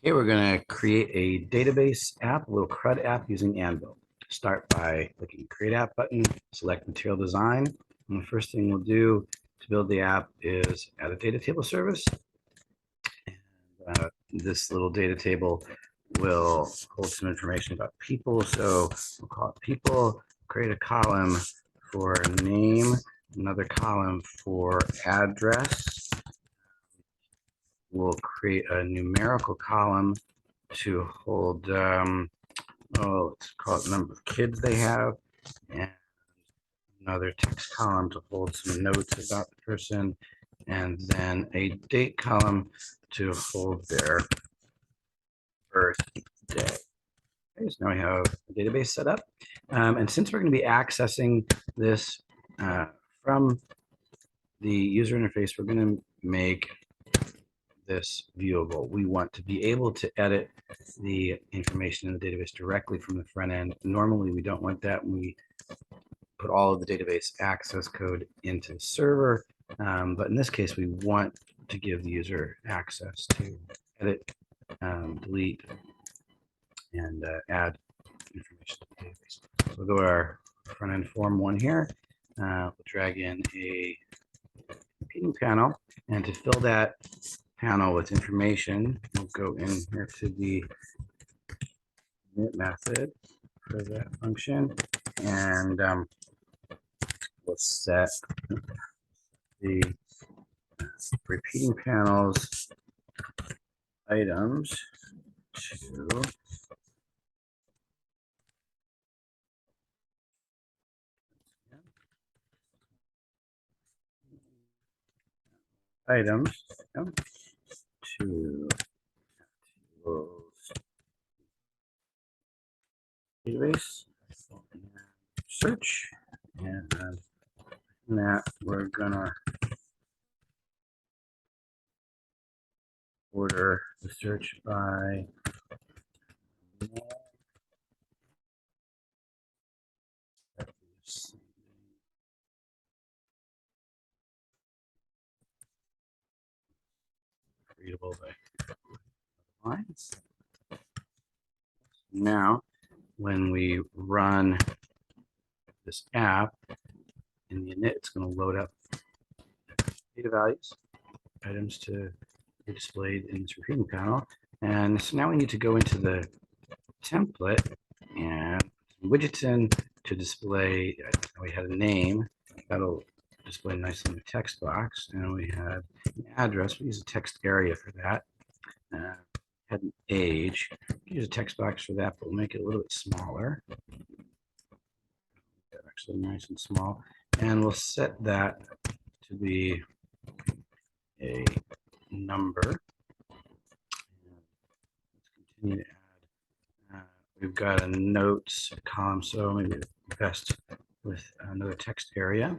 Okay, we're going to create a database app, a little CRUD app using Anvil. Start by clicking Create App button, select Material Design. And the first thing we'll do to build the app is add a data table service. And, this little data table will hold some information about people. So we'll call it people, create a column for name, another column for address. We'll create a numerical column to hold, let's call it the number of kids they have, and another text column to hold some notes about the person, and then a date column to hold their birthday. Okay, so now we have a database set up. And since we're going to be accessing this from the user interface, we're going to make this viewable. We want to be able to edit the information in the database directly from the front end. Normally, we don't want that. We put all of the database access code into the server. But in this case, we want to give the user access to edit, delete, and add information to the database. So we'll go to our front end form one here. We'll drag in a repeating panel, and to fill that panel with information, we'll go in here to the init method for that function, and we'll set the repeating panels items to items to database search, and that we're gonna order the search by readable by lines. Now, when we run this app in the init, it's going to load up data values, items to be displayed in this repeating panel. And so now we need to go into the template and widgets in to display. We had a name that'll display nicely in the text box, and we had an address. We use a text area for that. Had an age. Use a text box for that, but we'll make it a little bit smaller. Actually, nice and small, and we'll set that to be a number. Let's continue to add. We've got a notes column, so maybe best with another text area,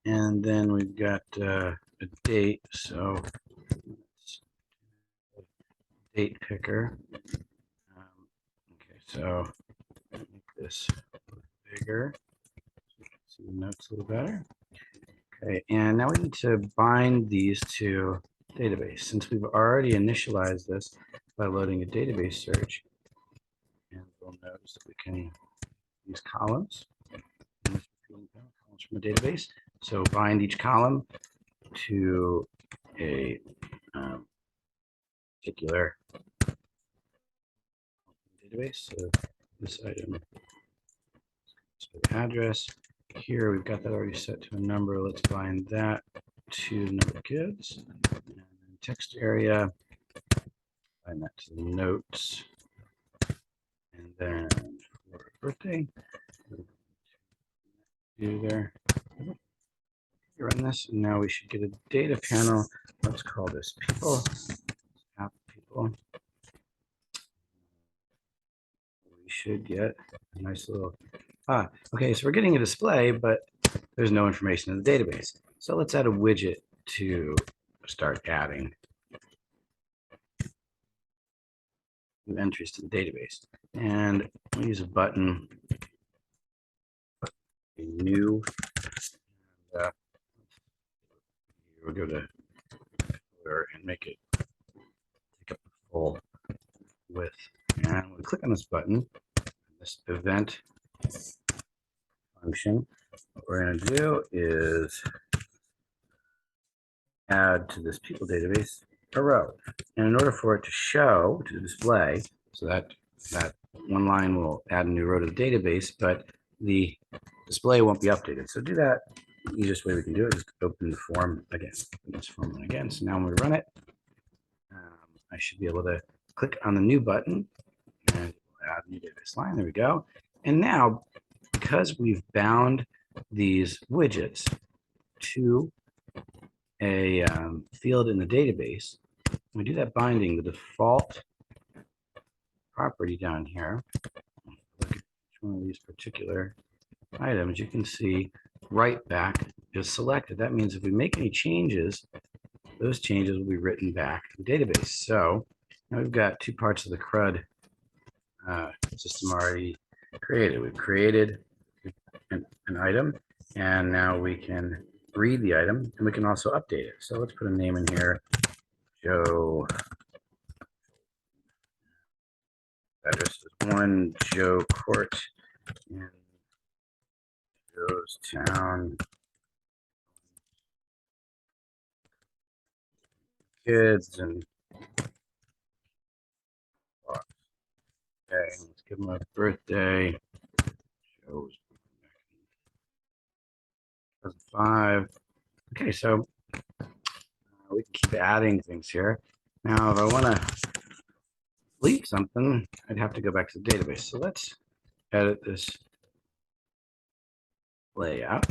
and then we've got a date. So date picker. Okay, so make this bigger so you can see the notes a little better. Okay, and now we need to bind these to database. Since we've already initialized this by loading a database search, and we'll notice that we can use columns, columns from a database. So bind each column to a particular database. So this item, so the address here, we've got that already set to a number. Let's bind that to the number of kids. And then text area, bind that to the notes. And then for birthday, do there. You run this, and now we should get a data panel. Let's call this people. App people. We should get a nice little. Okay, so we're getting a display, but there's no information in the database. So let's add a widget to start adding new entries to the database. And we'll use a button, a new. We'll go to and make it take up the full with. And we click on this button, this event function. What we're going to do is add to this people database a row. And in order for it to show, to display, so that one line will add a new row to the database, but the display won't be updated. So to do that, the easiest way we can do it is open the form again. Open this form again. So now when we run it, I should be able to click on the new button and add new database line. There we go. And now, because we've bound these widgets to a field in the database, when we do that binding, the default property down here, look at each one of these particular items, you can see write back is selected. That means if we make any changes, those changes will be written back to the database. So now we've got two parts of the CRUD system already created. We've created an item, and now we can read the item, and we can also update it. So let's put a name in here, Joe. Address is 1 Joe Court in Joe's Town. Kids and okay, let's give him a birthday. Joe's 2005. Okay, so we can keep adding things here. Now, if I want to delete something, I'd have to go back to the database. So let's edit this layout,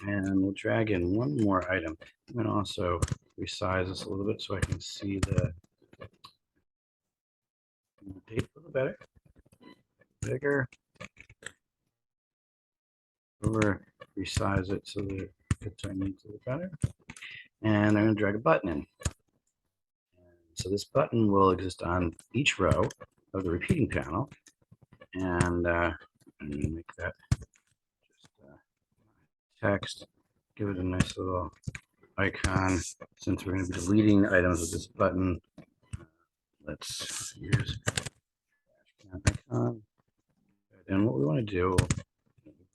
and we'll drag in one more item. I'm going to also resize this a little bit so I can see the date a little better. Bigger. Over, resize it so that it fits our needs a little better. And I'm going to drag a button in. And so this button will exist on each row of the repeating panel. And I'm going to make that just text, give it a nice little icon. Since we're going to be deleting items with this button, let's use icon. And what we want to do,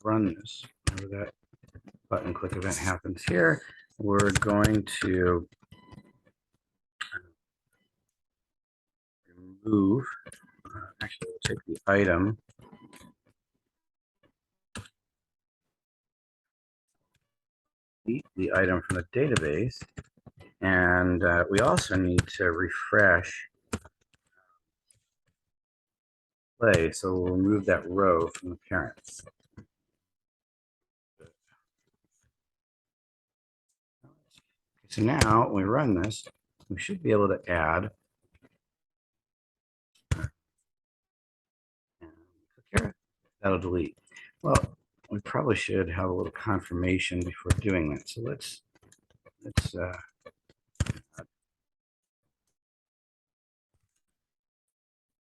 run this. Whenever that button click event happens here, we're going to remove, actually we'll take the item, delete the item from the database, and we also need to refresh play, so we'll remove that row from the parent. So now when we run this, we should be able to add, and click here, that'll delete. Well, we probably should have a little confirmation before doing that. So let's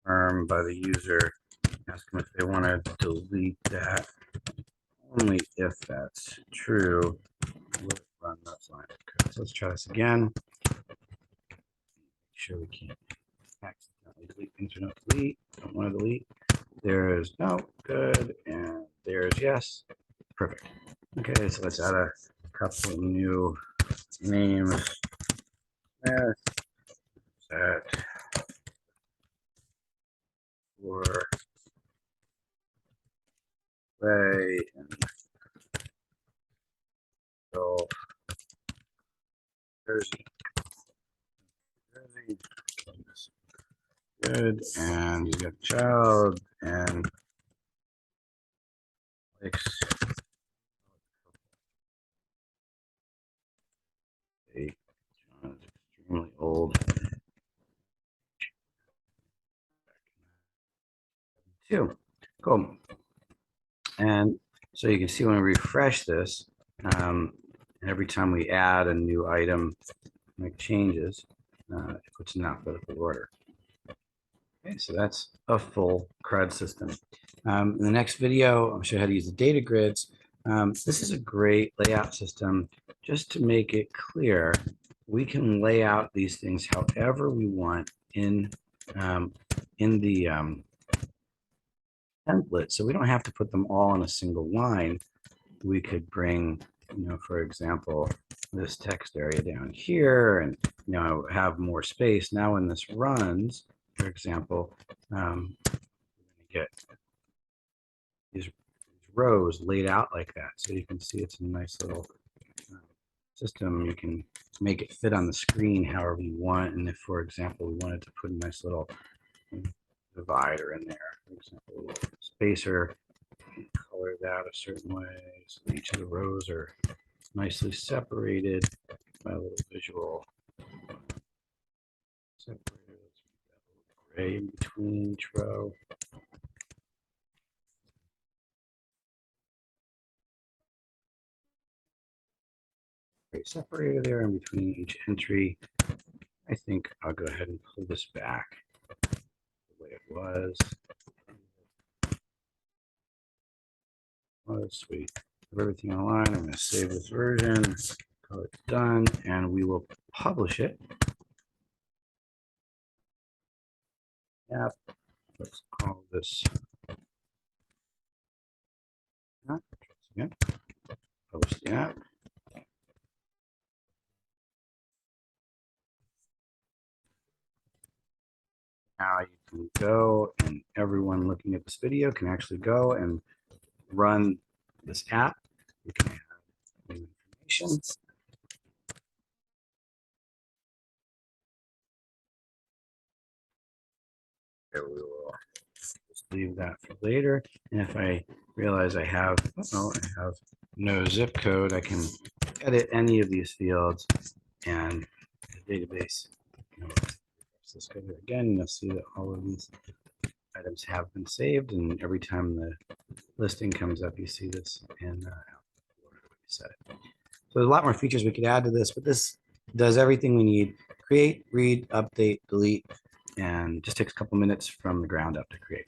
confirm by the user, ask them if they want to delete that. Only if that's true, we'll run that line. Okay, so let's try this again. Make sure we can't accidentally delete things we don't delete. Don't want to delete. There's no, good, and there's yes. Perfect. Okay, so let's add a couple of new names. Set for play and golf. Jersey. Good, and you got child and likes a extremely old. Two. Cool. And so you can see when we refresh this, every time we add a new item, make changes, it puts in alphabetical order. Okay, so that's a full CRUD system. In the next video, I'll show you how to use the data grids. This is a great layout system. Just to make it clear, we can lay out these things however we want in in the template, so we don't have to put them all in a single line. We could bring, for example, this text area down here and, have more space. Now when this runs, for example, get these rows laid out like that. So you can see it's a nice little system. You can make it fit on the screen however you want. And if, for example, we wanted to put a nice little divider in there, for example, spacer, color that a certain way so each of the rows are nicely separated by a little visual separated. Gray in between each row. Gray separated there in between each entry. I think I'll go ahead and pull this back the way it was. Oh, that's sweet. Have everything online. I'm going to save this version, call it done, and we will publish it. Yep. Let's call this again. Publish the app. Now you can go, and everyone looking at this video can actually go and run this app. You can add information. There we will just leave that for later. And if I realize I have no zip code, I can edit any of these fields and the database. Let's go here again. You'll see that all of these items have been saved, and every time the listing comes up, you see this in set it. So there's a lot more features we could add to this, but this does everything we need: create, read, update, delete, and just takes a couple minutes from the ground up to create.